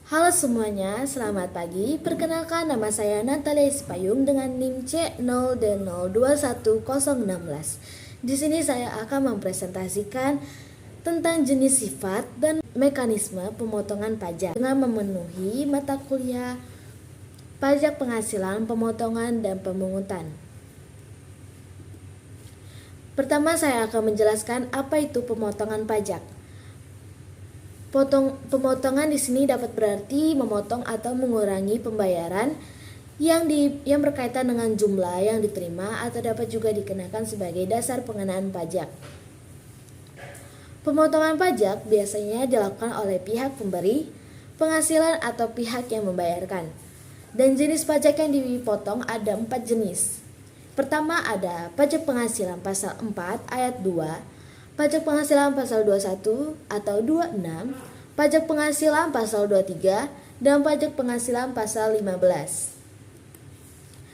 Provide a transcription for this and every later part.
Halo semuanya, selamat pagi. Perkenalkan, nama saya Natalia Sipayung dengan NIM C0D021016. Di sini saya akan mempresentasikan tentang jenis sifat dan mekanisme pemotongan pajak dengan memenuhi mata kuliah pajak penghasilan, pemotongan, dan pemungutan. Pertama, saya akan menjelaskan apa itu pemotongan pajak. Pemotongan di sini dapat berarti memotong atau mengurangi pembayaran yang berkaitan dengan jumlah yang diterima atau dapat juga dikenakan sebagai dasar pengenaan pajak. Pemotongan pajak biasanya dilakukan oleh pihak pemberi penghasilan atau pihak yang membayarkan. Dan jenis pajak yang dipotong ada 4 jenis. Pertama ada pajak penghasilan pasal 4 ayat 2, pajak penghasilan pasal 21 atau 26, pajak penghasilan pasal 23, dan pajak penghasilan pasal 15.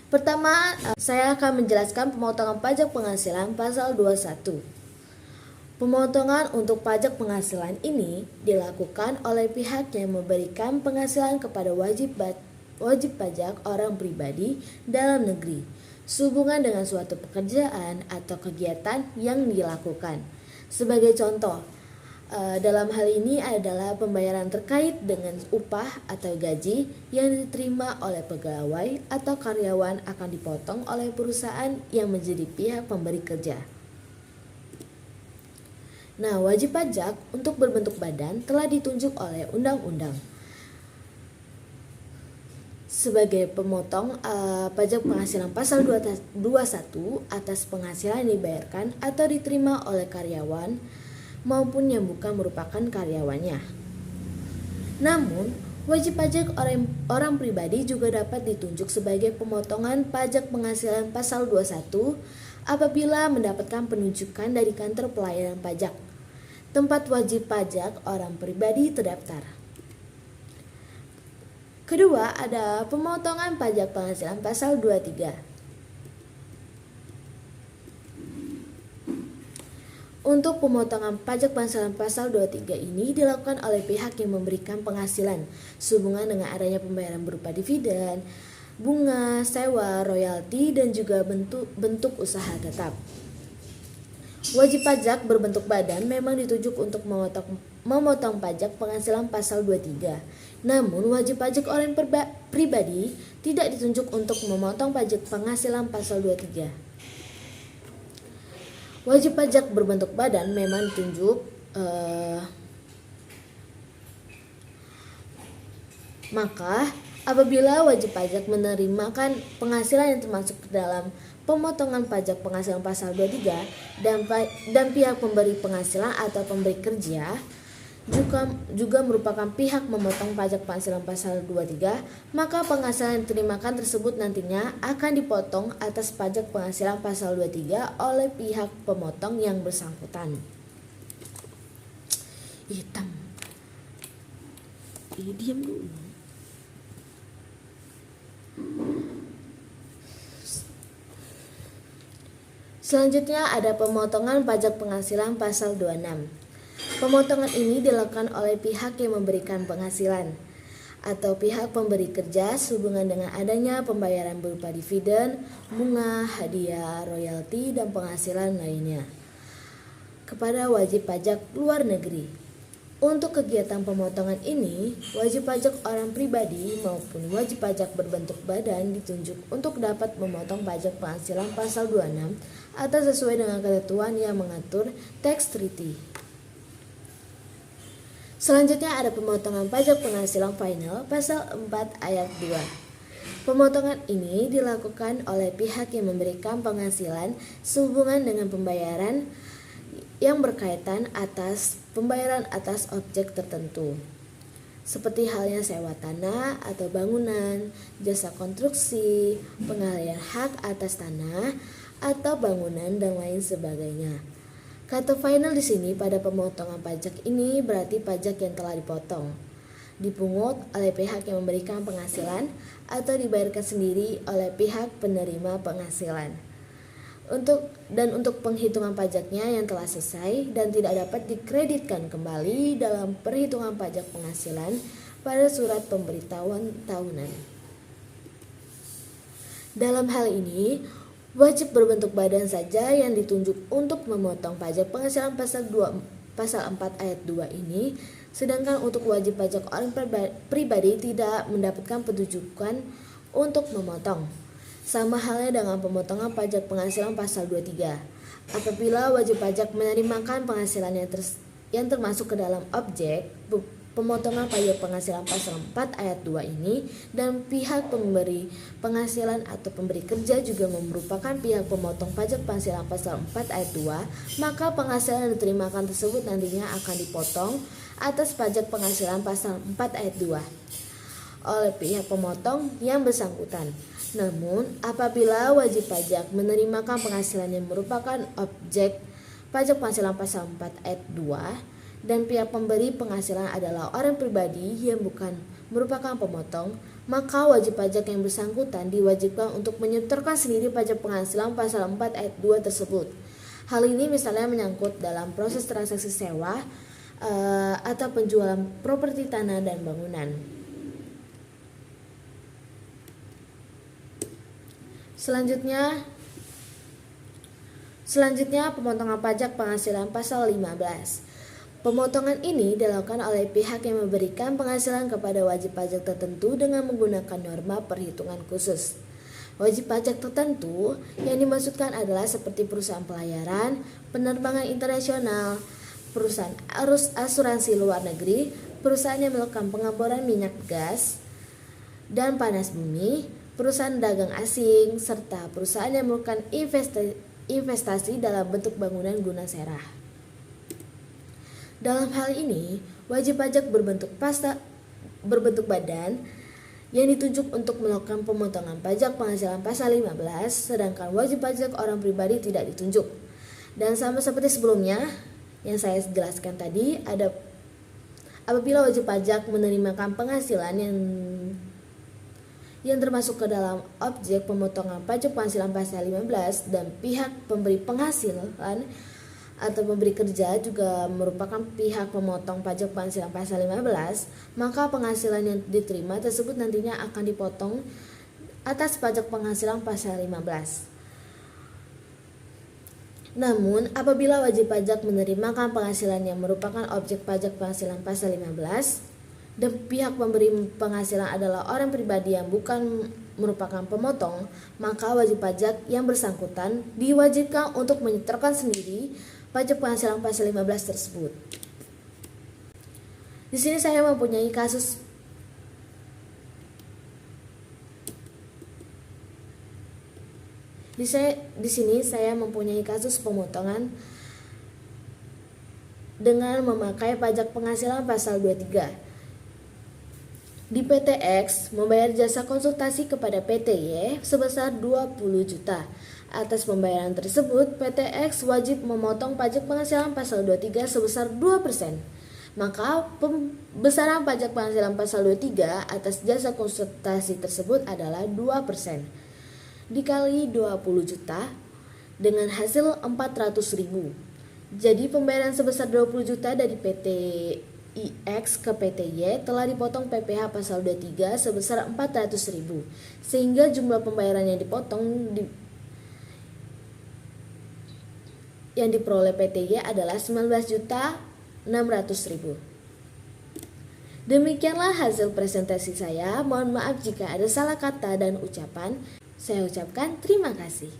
Pertama, saya akan menjelaskan pemotongan pajak penghasilan pasal 21. Pemotongan untuk pajak penghasilan ini dilakukan oleh pihak yang memberikan penghasilan kepada wajib pajak orang pribadi dalam negeri sehubungan dengan suatu pekerjaan atau kegiatan yang dilakukan. Sebagai contoh, dalam hal ini adalah pembayaran terkait dengan upah atau gaji yang diterima oleh pegawai atau karyawan akan dipotong oleh perusahaan yang menjadi pihak pemberi kerja. Nah, wajib pajak untuk berbentuk badan telah ditunjuk oleh undang-undang sebagai pemotong pajak penghasilan pasal 21 atas penghasilan yang dibayarkan atau diterima oleh karyawan maupun yang bukan merupakan karyawannya. Namun, wajib pajak orang pribadi juga dapat ditunjuk sebagai pemotongan pajak penghasilan pasal 21 apabila mendapatkan penunjukan dari kantor pelayanan pajak, tempat wajib pajak orang pribadi terdaftar. Kedua, ada pemotongan pajak penghasilan pasal 23. Untuk pemotongan pajak penghasilan pasal 23 ini dilakukan oleh pihak yang memberikan penghasilan sehubungan dengan adanya pembayaran berupa dividen, bunga, sewa, royalti, dan juga bentuk usaha tetap. Wajib pajak berbentuk badan memang ditunjuk untuk memotong pajak penghasilan pasal 23. Namun wajib pajak orang pribadi tidak ditunjuk untuk memotong pajak penghasilan pasal 23. Wajib pajak berbentuk badan memang ditunjuk maka apabila wajib pajak menerimakan penghasilan yang termasuk dalam pemotongan pajak penghasilan pasal 23 dan pihak pemberi penghasilan atau pemberi kerja juga merupakan pihak memotong pajak penghasilan pasal 23, maka penghasilan yang diterimakan tersebut nantinya akan dipotong atas pajak penghasilan pasal 23 oleh pihak pemotong yang bersangkutan. Hitam. Diam dulu. Selanjutnya ada pemotongan pajak penghasilan pasal 26. Pemotongan ini dilakukan oleh pihak yang memberikan penghasilan atau pihak pemberi kerja sehubungan dengan adanya pembayaran berupa dividen, bunga, hadiah, royalti, dan penghasilan lainnya kepada wajib pajak luar negeri. Untuk kegiatan pemotongan ini, wajib pajak orang pribadi maupun wajib pajak berbentuk badan ditunjuk untuk dapat memotong pajak penghasilan pasal 26 atau sesuai dengan ketentuan yang mengatur tax treaty. Selanjutnya ada pemotongan pajak penghasilan final pasal 4 ayat 2. Pemotongan ini dilakukan oleh pihak yang memberikan penghasilan sehubungan dengan pembayaran yang berkaitan atas pembayaran atas objek tertentu, seperti halnya sewa tanah atau bangunan, jasa konstruksi, pengalihan hak atas tanah atau bangunan, dan lain sebagainya. Kata final di sini pada pemotongan pajak ini berarti pajak yang telah dipotong, dipungut oleh pihak yang memberikan penghasilan atau dibayarkan sendiri oleh pihak penerima penghasilan. Untuk penghitungan pajaknya yang telah selesai dan tidak dapat dikreditkan kembali dalam perhitungan pajak penghasilan, pada surat pemberitahuan tahunan. Dalam hal ini, wajib berbentuk badan saja yang ditunjuk untuk memotong pajak penghasilan pasal 4 ayat 2 ini, sedangkan untuk wajib pajak orang pribadi tidak mendapatkan petunjukan untuk memotong. Sama halnya dengan pemotongan pajak penghasilan pasal 23. Apabila wajib pajak menerimakan penghasilan yang termasuk ke dalam objek pemotongan pajak penghasilan pasal 4 ayat 2 ini, dan pihak pemberi penghasilan atau pemberi kerja juga merupakan pihak pemotong pajak penghasilan pasal 4 ayat 2, maka penghasilan yang diterimakan tersebut nantinya akan dipotong atas pajak penghasilan pasal 4 ayat 2 oleh pihak pemotong yang bersangkutan. Namun, apabila wajib pajak menerimakan penghasilan yang merupakan objek pajak penghasilan pasal 4 ayat 2 dan pihak pemberi penghasilan adalah orang pribadi yang bukan merupakan pemotong, maka wajib pajak yang bersangkutan diwajibkan untuk menyetorkan sendiri pajak penghasilan pasal 4 ayat 2 tersebut. Hal ini misalnya menyangkut dalam proses transaksi sewa atau penjualan properti tanah dan bangunan. Selanjutnya pemotongan pajak penghasilan pasal 15. Pemotongan ini dilakukan oleh pihak yang memberikan penghasilan kepada wajib pajak tertentu dengan menggunakan norma perhitungan khusus. Wajib pajak tertentu yang dimaksudkan adalah seperti perusahaan pelayaran, penerbangan internasional, perusahaan asuransi luar negeri, perusahaan yang melakukan pengeboran minyak gas dan panas bumi, perusahaan dagang asing, serta perusahaan yang melakukan investasi dalam bentuk bangunan guna serah. Dalam hal ini, wajib pajak berbentuk badan yang ditunjuk untuk melakukan pemotongan pajak penghasilan pasal 15, sedangkan wajib pajak orang pribadi tidak ditunjuk. Dan sama seperti sebelumnya yang saya jelaskan tadi, apabila wajib pajak menerimakan penghasilan yang termasuk ke dalam objek pemotongan pajak penghasilan pasal 15 dan pihak pemberi penghasilan atau pemberi kerja juga merupakan pihak pemotong pajak penghasilan pasal 15, maka penghasilan yang diterima tersebut nantinya akan dipotong atas pajak penghasilan pasal 15. Namun, apabila wajib pajak menerimakan penghasilan yang merupakan objek pajak penghasilan pasal 15 dan pihak pemberi penghasilan adalah orang pribadi yang bukan merupakan pemotong, maka wajib pajak yang bersangkutan diwajibkan untuk menyetorkan sendiri pajak penghasilan pasal 15 tersebut. Di sini saya mempunyai kasus pemotongan dengan memakai pajak penghasilan pasal 23. Di PT X membayar jasa konsultasi kepada PT Y sebesar 20 juta. Atas pembayaran tersebut, PT X wajib memotong pajak penghasilan pasal 23 sebesar 2%. Maka besaran pajak penghasilan pasal 23 atas jasa konsultasi tersebut adalah 2%. Dikali 20 juta dengan hasil 400.000. Jadi pembayaran sebesar 20 juta dari PT IX ke PT Y telah dipotong PPh pasal 23 sebesar 400.000. Sehingga jumlah pembayaran yang diperoleh PT Y adalah 19.600.000. Demikianlah hasil presentasi saya. Mohon maaf jika ada salah kata dan ucapan. Saya ucapkan terima kasih.